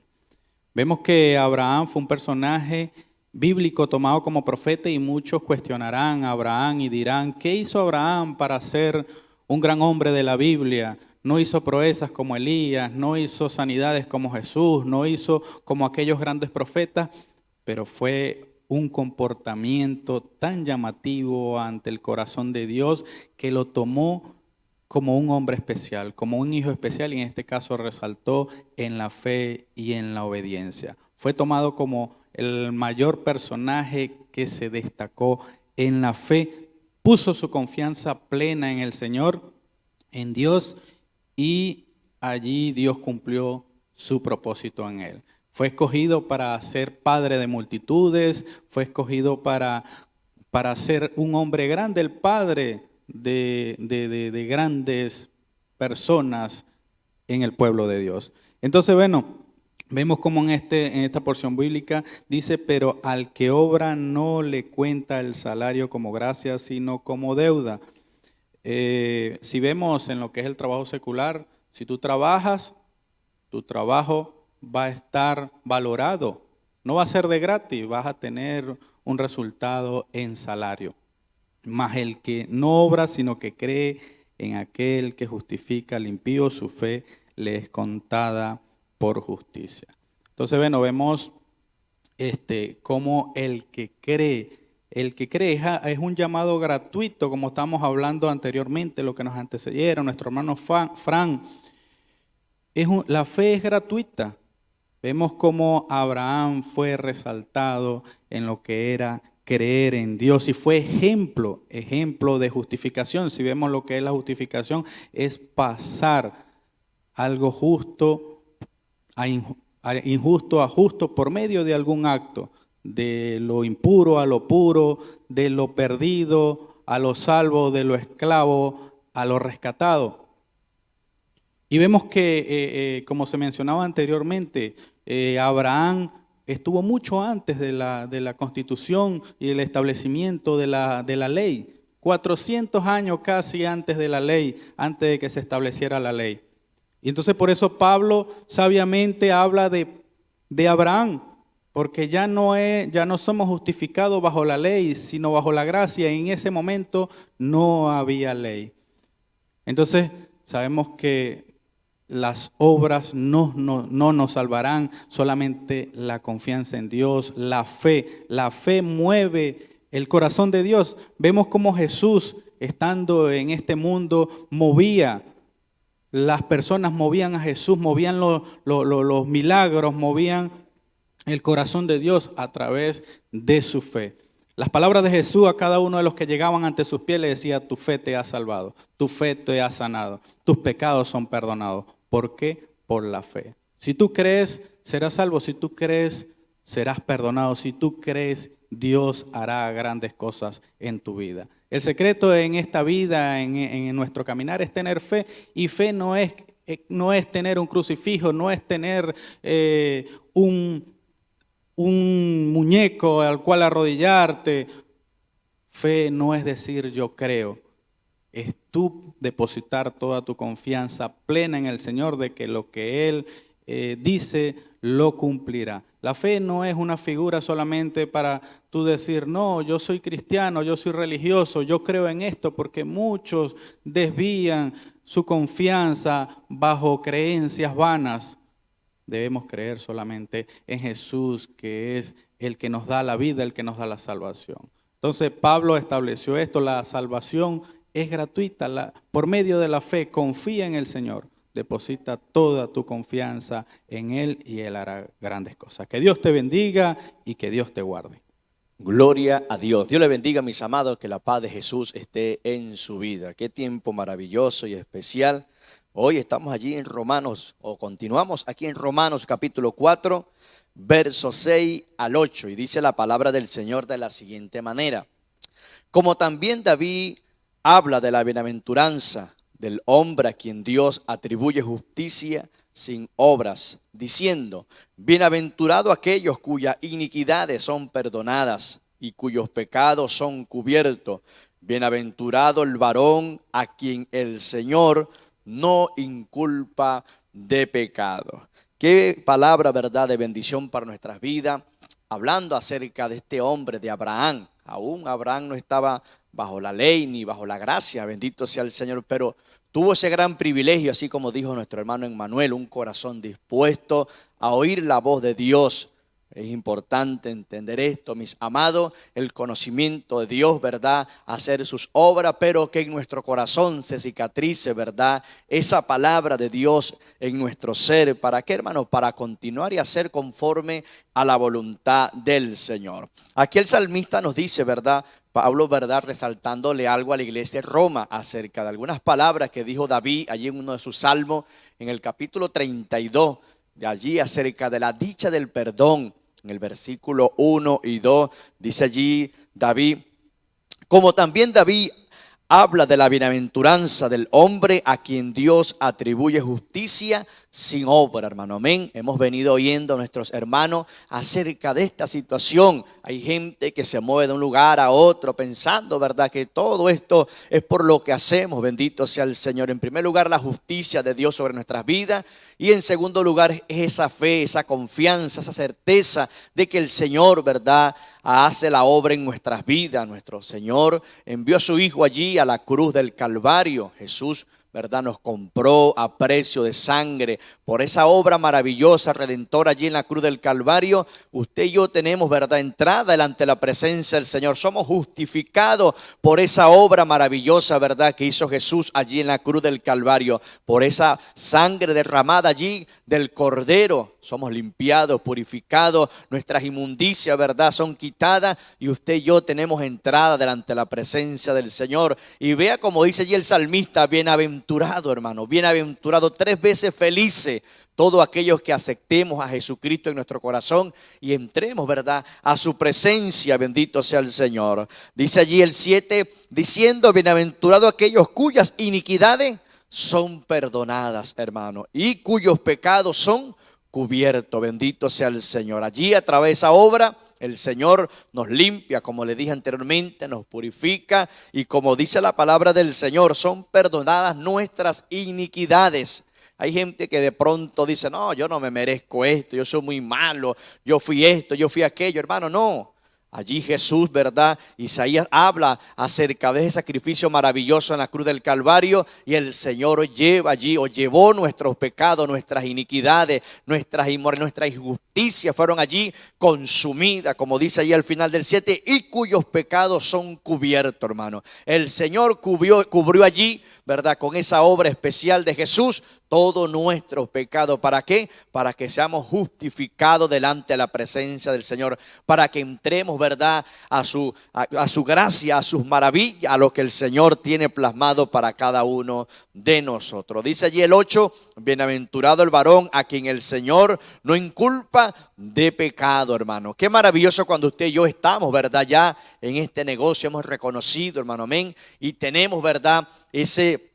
Vemos que Abraham fue un personaje bíblico tomado como profeta, y muchos cuestionarán a Abraham y dirán: ¿qué hizo Abraham para ser un gran hombre de la Biblia? No hizo proezas como Elías, no hizo sanidades como Jesús, no hizo como aquellos grandes profetas, pero fue un comportamiento tan llamativo ante el corazón de Dios que lo tomó como un hombre especial, como un hijo especial, y en este caso resaltó en la fe y en la obediencia. Fue tomado como el mayor personaje que se destacó en la fe, puso su confianza plena en el Señor, en Dios, y allí Dios cumplió su propósito en él. Fue escogido para ser padre de multitudes, fue escogido para ser un hombre grande, el padre de grandes personas en el pueblo de Dios. Entonces, bueno, vemos como en esta porción bíblica dice, pero al que obra no le cuenta el salario como gracia, sino como deuda. Si vemos en lo que es el trabajo secular, si tú trabajas, tu trabajo va a estar valorado. No va a ser de gratis, vas a tener un resultado en salario. Mas el que no obra, sino que cree en aquel que justifica al impío, su fe le es contada por justicia. Entonces, bueno, vemos cómo el que cree es un llamado gratuito, como estamos hablando anteriormente, lo que nos antecedieron, nuestro hermano Fran. La fe es gratuita. Vemos cómo Abraham fue resaltado en lo que era creer en Dios y fue ejemplo de justificación. Si vemos lo que es la justificación, es pasar algo justo a injusto a justo por medio de algún acto, de lo impuro a lo puro, de lo perdido a lo salvo, de lo esclavo a lo rescatado. Y vemos que, como se mencionaba anteriormente, Abraham estuvo mucho antes de la constitución y el establecimiento de la ley, 400 años casi antes de la ley, antes de que se estableciera la ley. Y entonces por eso Pablo sabiamente habla de Abraham, porque ya no somos justificados bajo la ley, sino bajo la gracia. Y en ese momento no había ley. Entonces sabemos que las obras no nos salvarán, solamente la confianza en Dios, la fe. La fe mueve el corazón de Dios. Vemos cómo Jesús, estando en este mundo, las personas movían a Jesús, movían los milagros, movían el corazón de Dios a través de su fe. Las palabras de Jesús a cada uno de los que llegaban ante sus pies le decía: tu fe te ha salvado, tu fe te ha sanado, tus pecados son perdonados. ¿Por qué? Por la fe. Si tú crees, serás salvo. Si tú crees, serás perdonado. Si tú crees, Dios hará grandes cosas en tu vida. El secreto en esta vida, en nuestro caminar, es tener fe. Y fe no es tener un crucifijo, no es tener un muñeco al cual arrodillarte. Fe no es decir yo creo. Es tú depositar toda tu confianza plena en el Señor de que lo que Él dice lo cumplirá. La fe no es una figura solamente para tú decir, no, yo soy cristiano, yo soy religioso, yo creo en esto, porque muchos desvían su confianza bajo creencias vanas. Debemos creer solamente en Jesús, que es el que nos da la vida, el que nos da la salvación. Entonces Pablo estableció esto: la salvación es gratuita, por medio de la fe. Confía en el Señor, deposita toda tu confianza en Él y Él hará grandes cosas. Que Dios te bendiga y que Dios te guarde. Gloria a Dios. Dios le bendiga, mis amados, que la paz de Jesús esté en su vida. Qué tiempo maravilloso y especial. Hoy estamos allí en Romanos, o continuamos aquí en Romanos capítulo 4, versos 6 al 8. Y dice la palabra del Señor de la siguiente manera: como también David habla de la bienaventuranza del hombre a quien Dios atribuye justicia sin obras, diciendo: bienaventurado aquellos cuyas iniquidades son perdonadas y cuyos pecados son cubiertos. Bienaventurado el varón a quien el Señor no inculpa de pecado. Qué palabra, verdad, de bendición para nuestras vidas, hablando acerca de este hombre, de Abraham. Aún Abraham no estaba bajo la ley ni bajo la gracia, bendito sea el Señor, pero tuvo ese gran privilegio, así como dijo nuestro hermano Emmanuel, un corazón dispuesto a oír la voz de Dios. Es importante entender esto, mis amados, el conocimiento de Dios, ¿verdad? Hacer sus obras, pero que en nuestro corazón se cicatrice, ¿verdad? Esa palabra de Dios en nuestro ser. ¿Para qué, hermanos? Para continuar y hacer conforme a la voluntad del Señor. Aquí el salmista nos dice, ¿verdad? Pablo, ¿verdad? Resaltándole algo a la iglesia de Roma acerca de algunas palabras que dijo David allí en uno de sus salmos, en el capítulo 32, de allí acerca de la dicha del perdón. En el versículo 1 y 2 dice allí David: como también David habla de la bienaventuranza del hombre a quien Dios atribuye justicia sin obra, hermano. Amén. Hemos venido oyendo a nuestros hermanos acerca de esta situación. Hay gente que se mueve de un lugar a otro pensando, ¿verdad?, que todo esto es por lo que hacemos. Bendito sea el Señor. En primer lugar, la justicia de Dios sobre nuestras vidas. Y en segundo lugar, es esa fe, esa confianza, esa certeza de que el Señor, ¿verdad?, hace la obra en nuestras vidas. Nuestro Señor envió a su Hijo allí a la cruz del Calvario. Jesús, ¿verdad?, nos compró a precio de sangre. Por esa obra maravillosa, redentora allí en la cruz del Calvario, usted y yo tenemos, ¿verdad?, entrada delante de la presencia del Señor. Somos justificados por esa obra maravillosa, ¿verdad?, que hizo Jesús allí en la cruz del Calvario. Por esa sangre derramada allí del Cordero, somos limpiados, purificados, nuestras inmundicias, ¿verdad?, son quitadas y usted y yo tenemos entrada delante de la presencia del Señor. Y vea como dice allí el salmista: bienaventurado, hermano, bienaventurado, 3 veces felices todos aquellos que aceptemos a Jesucristo en nuestro corazón y entremos, ¿verdad?, a su presencia. Bendito sea el Señor. Dice allí el 7, diciendo: bienaventurado aquellos cuyas iniquidades son perdonadas, hermano, y cuyos pecados son cubiertos. Bendito sea el Señor. Allí, a través de esa obra, el Señor nos limpia, como le dije anteriormente, nos purifica, y como dice la palabra del Señor, son perdonadas nuestras iniquidades. Hay gente que de pronto dice: no, yo no me merezco esto, yo soy muy malo, yo fui esto, yo fui aquello. Hermano, no. Allí Jesús, ¿verdad? Isaías habla acerca de ese sacrificio maravilloso en la cruz del Calvario, y el Señor lleva allí, o llevó nuestros pecados, nuestras iniquidades, nuestras injusticias fueron allí consumidas, como dice allí al final del 7, y cuyos pecados son cubiertos, hermano. El Señor cubrió allí, ¿verdad?, con esa obra especial de Jesús, todos nuestros pecados. ¿Para qué? Para que seamos justificados delante de la presencia del Señor, para que entremos, ¿verdad?, a su gracia, a sus maravillas, a lo que el Señor tiene plasmado para cada uno de nosotros. Dice allí el 8, bienaventurado el varón a quien el Señor no inculpa de pecado, hermano. Qué maravilloso cuando usted y yo estamos, ¿verdad?, ya en este negocio, hemos reconocido, hermano, amén, y tenemos, ¿verdad?, ese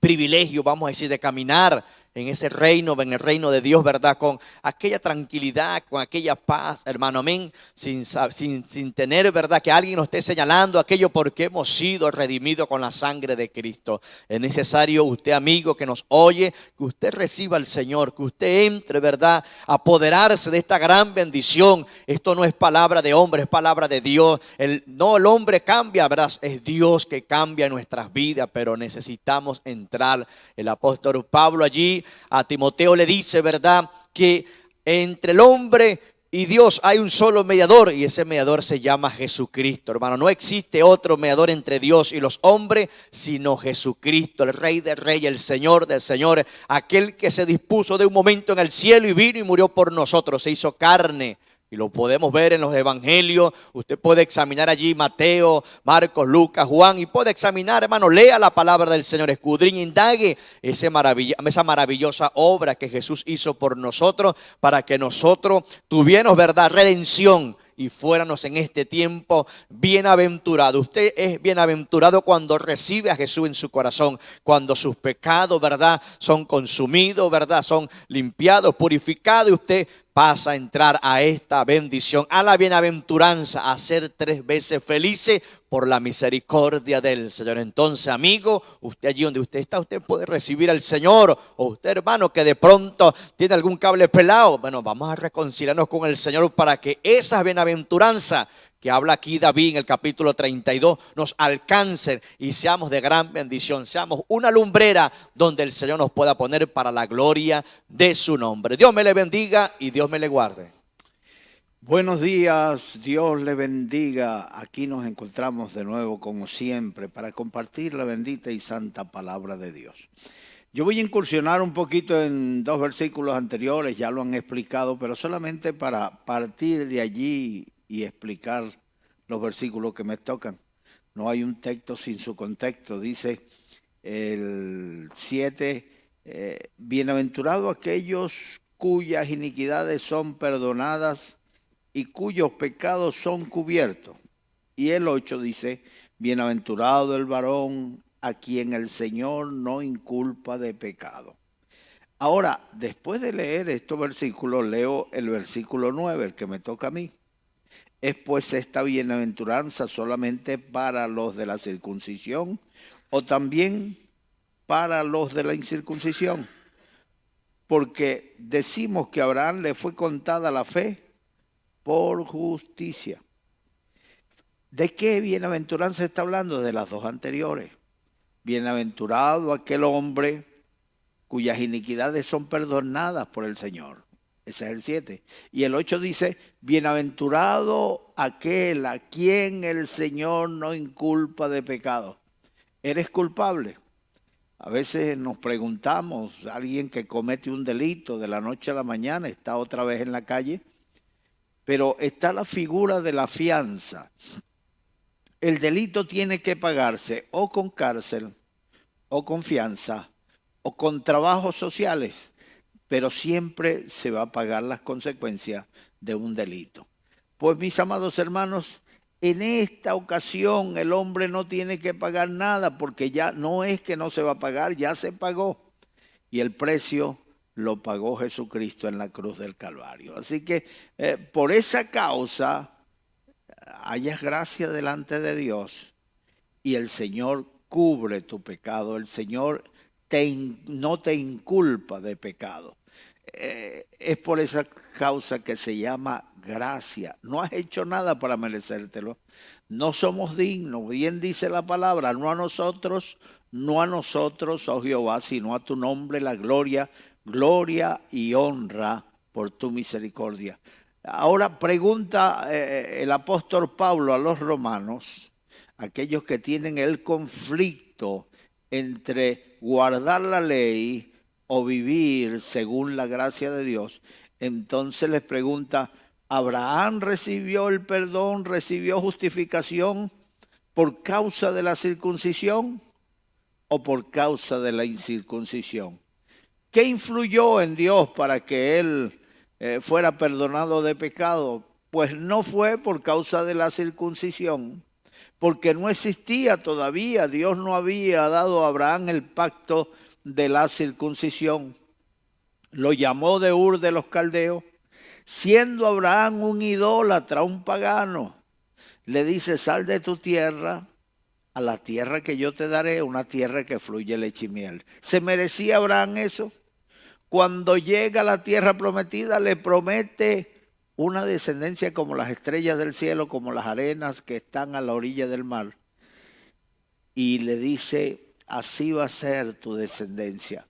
privilegio, vamos a decir, de caminar en ese reino, en el reino de Dios, ¿verdad?, con aquella tranquilidad, con aquella paz, hermano, amén, sin tener, ¿verdad?, que alguien nos esté señalando aquello, porque hemos sido redimidos con la sangre de Cristo. Es necesario, usted, amigo que nos oye, que usted reciba al Señor, que usted entre, ¿verdad?, a apoderarse de esta gran bendición. Esto no es palabra de hombre, es palabra de Dios. El hombre cambia, ¿verdad?, es Dios que cambia nuestras vidas, pero necesitamos entrar. El apóstol Pablo allí a Timoteo le dice, ¿verdad?, que entre el hombre y Dios hay un solo mediador, y ese mediador se llama Jesucristo, hermano. No existe otro mediador entre Dios y los hombres sino Jesucristo, el Rey de Reyes, el Señor de Señores, aquel que se dispuso de un momento en el cielo y vino y murió por nosotros, se hizo carne. Y lo podemos ver en los evangelios. Usted puede examinar allí Mateo, Marcos, Lucas, Juan, y puede examinar, hermano, lea la palabra del Señor, escudriñe, indague esa maravillosa obra que Jesús hizo por nosotros, para que nosotros tuviéramos, ¿verdad?, redención y fuéramos en este tiempo bienaventurados. Usted es bienaventurado cuando recibe a Jesús en su corazón, cuando sus pecados, ¿verdad?, son consumidos, ¿verdad?, son limpiados, purificados, y usted pasa a entrar a esta bendición, a la bienaventuranza, a ser 3 veces felices por la misericordia del Señor. Entonces, amigo, usted allí donde usted está, usted puede recibir al Señor. O usted, hermano, que de pronto tiene algún cable pelado, bueno, vamos a reconciliarnos con el Señor para que esa bienaventuranza que habla aquí David en el capítulo 32 nos alcancen y seamos de gran bendición, seamos una lumbrera donde el Señor nos pueda poner para la gloria de su nombre. Dios me le bendiga y Dios me le guarde. Buenos días, Dios le bendiga. Aquí nos encontramos de nuevo como siempre para compartir la bendita y santa palabra de Dios. Yo voy a incursionar un poquito en 2 versículos anteriores, ya lo han explicado, pero solamente para partir de allí y explicar los versículos que me tocan. No hay un texto sin su contexto. Dice el 7, bienaventurados aquellos cuyas iniquidades son perdonadas y cuyos pecados son cubiertos. Y el 8 dice, Bienaventurado el varón a quien el Señor no inculpa de pecado. Ahora, después de leer estos versículos, leo el versículo 9, el que me toca a mí. ¿Es pues esta bienaventuranza solamente para los de la circuncisión o también para los de la incircuncisión? Porque decimos que a Abraham le fue contada la fe por justicia. ¿De qué bienaventuranza está hablando? De las dos anteriores. Bienaventurado aquel hombre cuyas iniquidades son perdonadas por el Señor. Ese es el 7. Y el 8 dice, bienaventurado aquel a quien el Señor no inculpa de pecado. ¿Eres culpable? A veces nos preguntamos, alguien que comete un delito de la noche a la mañana está otra vez en la calle, pero está la figura de la fianza. El delito tiene que pagarse o con cárcel, o con fianza, o con trabajos sociales, pero siempre se va a pagar las consecuencias de un delito. Pues mis amados hermanos, en esta ocasión el hombre no tiene que pagar nada porque ya no es que no se va a pagar, ya se pagó. Y el precio lo pagó Jesucristo en la cruz del Calvario. Así que por esa causa hayas gracia delante de Dios y el Señor cubre tu pecado. El Señor no te inculpa de pecado. Es por esa causa que se llama gracia. No has hecho nada para merecértelo. No somos dignos. Bien dice la palabra, no a nosotros, oh Jehová, sino a tu nombre la gloria y honra por tu misericordia. Ahora pregunta el apóstol Pablo a los romanos, aquellos que tienen el conflicto entre guardar la ley o vivir según la gracia de Dios. Entonces les pregunta, ¿Abraham recibió el perdón, recibió justificación por causa de la circuncisión o por causa de la incircuncisión? ¿Qué influyó en Dios para que él fuera perdonado de pecado? Pues no fue por causa de la circuncisión, porque no existía todavía, Dios no había dado a Abraham el pacto de la circuncisión. Lo llamó de Ur de los Caldeos, siendo Abraham un idólatra, un pagano. Le dice, sal de tu tierra a la tierra que yo te daré, una tierra que fluye leche y miel. ¿Se merecía Abraham eso? Cuando llega a la tierra prometida, le promete una descendencia como las estrellas del cielo, como las arenas que están a la orilla del mar. Y le dice, así va a ser tu descendencia.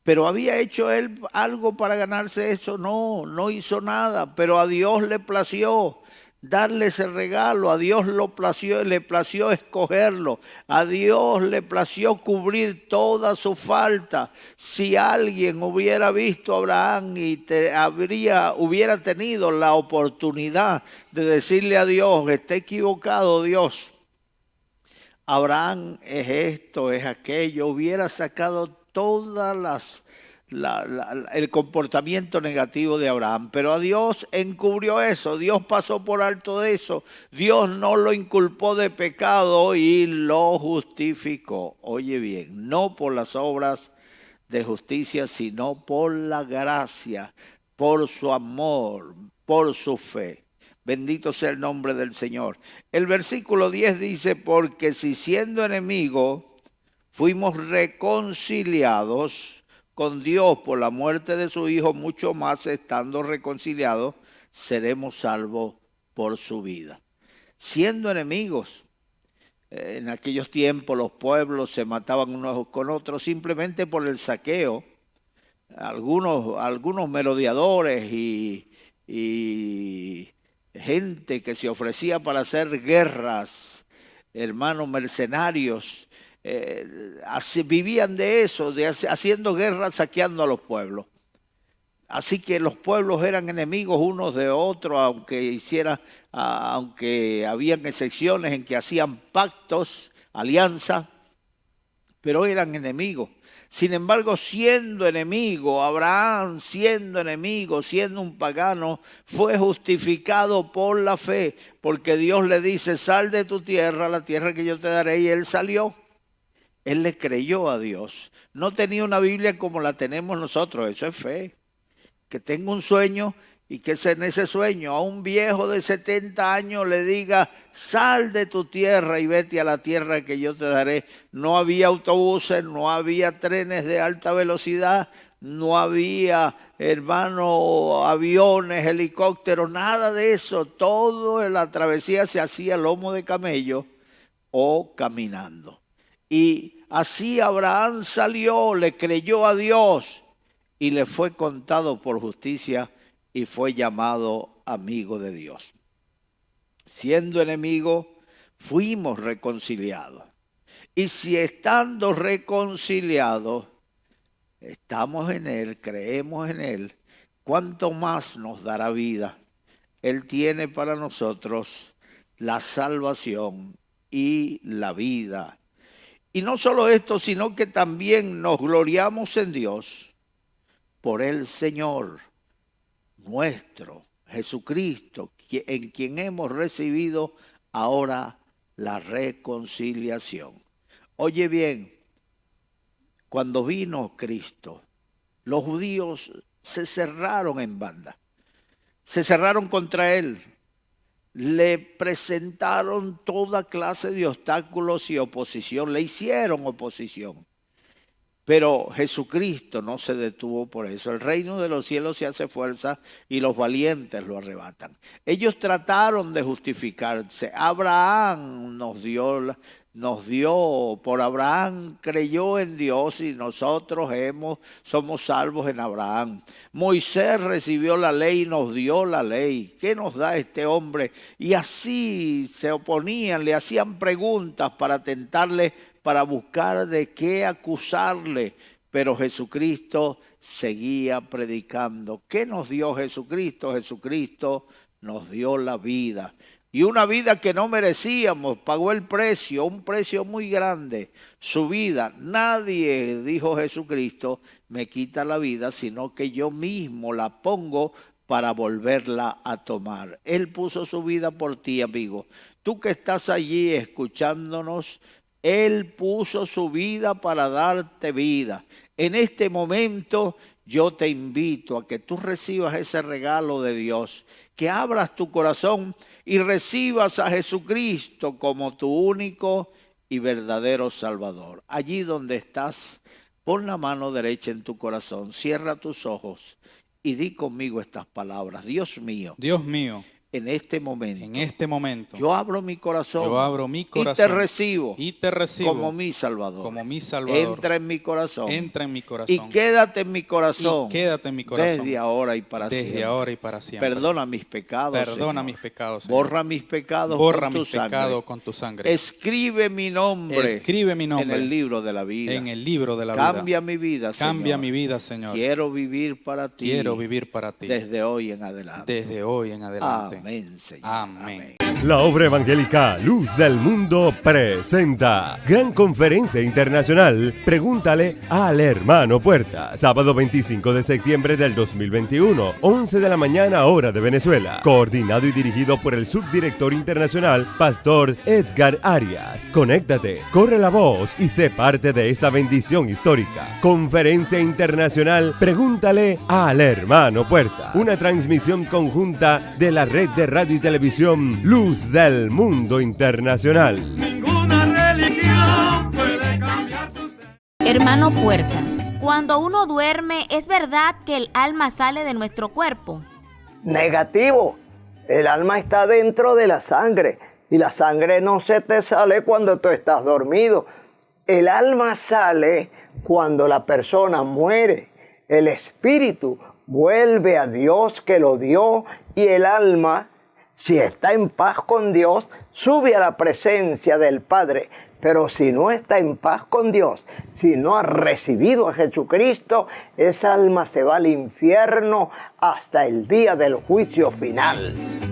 ¿Pero había hecho él algo para ganarse eso? No, no hizo nada, pero a Dios le plació darle ese regalo, a Dios le plació escogerlo, a Dios le plació cubrir toda su falta. Si alguien hubiera visto a Abraham y hubiera tenido la oportunidad de decirle a Dios, está equivocado Dios, Abraham es esto, es aquello, hubiera sacado todas el comportamiento negativo de Abraham, pero a Dios encubrió eso, Dios pasó por alto de eso, Dios no lo inculpó de pecado y lo justificó. Oye bien, no por las obras de justicia, sino por la gracia, por su amor, por su fe. Bendito sea el nombre del Señor. El versículo 10 dice, porque si siendo enemigos fuimos reconciliados con Dios por la muerte de su Hijo, mucho más estando reconciliados, seremos salvos por su vida. Siendo enemigos, en aquellos tiempos los pueblos se mataban unos con otros simplemente por el saqueo. Algunos merodeadores y gente que se ofrecía para hacer guerras, hermanos mercenarios, vivían de eso, haciendo guerras, saqueando a los pueblos. Así que los pueblos eran enemigos unos de otros, aunque habían excepciones en que hacían pactos, alianzas, pero eran enemigos. Sin embargo, siendo enemigo, Abraham siendo enemigo, siendo un pagano, fue justificado por la fe, porque Dios le dice, sal de tu tierra, la tierra que yo te daré, y él salió. Él le creyó a Dios. No tenía una Biblia como la tenemos nosotros, eso es fe. Que tenga un sueño y que en ese sueño a un viejo de 70 años le diga, sal de tu tierra y vete a la tierra que yo te daré. No había autobuses, no había trenes de alta velocidad, no había, hermano, aviones, helicópteros, nada de eso. Todo en la travesía se hacía lomo de camello o caminando. Y así Abraham salió, le creyó a Dios y le fue contado por justicia y fue llamado amigo de Dios. Siendo enemigo, fuimos reconciliados. Y si estando reconciliados, estamos en Él, creemos en Él, ¿cuánto más nos dará vida? Él tiene para nosotros la salvación y la vida. Y no solo esto, sino que también nos gloriamos en Dios por el Señor nuestro, Jesucristo, en quien hemos recibido ahora la reconciliación. Oye bien, cuando vino Cristo, los judíos se cerraron en banda, se cerraron contra Él, le presentaron toda clase de obstáculos y oposición, le hicieron oposición. Pero Jesucristo no se detuvo por eso. El reino de los cielos se hace fuerza y los valientes lo arrebatan. Ellos trataron de justificarse. Abraham nos dio, por Abraham creyó en Dios y nosotros somos salvos en Abraham. Moisés recibió la ley y nos dio la ley. ¿Qué nos da este hombre? Y así se oponían, le hacían preguntas para tentarle, para buscar de qué acusarle, pero Jesucristo seguía predicando. ¿Qué nos dio Jesucristo? Jesucristo nos dio la vida. Y una vida que no merecíamos, pagó el precio, un precio muy grande, su vida. Nadie, dijo Jesucristo, me quita la vida, sino que yo mismo la pongo para volverla a tomar. Él puso su vida por ti, amigo. Tú que estás allí escuchándonos, Él puso su vida para darte vida. En este momento yo te invito a que tú recibas ese regalo de Dios, que abras tu corazón y recibas a Jesucristo como tu único y verdadero Salvador. Allí donde estás, pon la mano derecha en tu corazón, cierra tus ojos y di conmigo estas palabras. Dios mío, en este momento, yo abro mi corazón, y te recibo como mi Salvador. Entra en mi corazón, y quédate en mi corazón, desde ahora y para siempre. Perdona mis pecados, Señor. Borra mis pecados con tu sangre. Escribe mi nombre en el libro de la vida. Cambia mi vida, Señor. Quiero vivir para ti. Desde hoy en adelante. Amén, Señor. Amén. La obra evangélica Luz del Mundo presenta Gran Conferencia Internacional Pregúntale al Hermano Puerta. Sábado 25 de septiembre del 2021, 11 de la mañana hora de Venezuela. Coordinado y dirigido por el subdirector internacional, Pastor Edgar Arias. Conéctate, corre la voz y sé parte de esta bendición histórica. Conferencia Internacional Pregúntale al Hermano Puerta. Una transmisión conjunta de la red de radio y televisión Luz del Mundo Internacional. Ninguna religión puede cambiar tu ser. Hermano Puertas, cuando uno duerme, ¿es verdad que el alma sale de nuestro cuerpo? Negativo. El alma está dentro de la sangre y la sangre no se te sale cuando tú estás dormido. El alma sale cuando la persona muere. El espíritu vuelve a Dios que lo dio y el alma, si está en paz con Dios, sube a la presencia del Padre. Pero si no está en paz con Dios, si no ha recibido a Jesucristo, esa alma se va al infierno hasta el día del juicio final.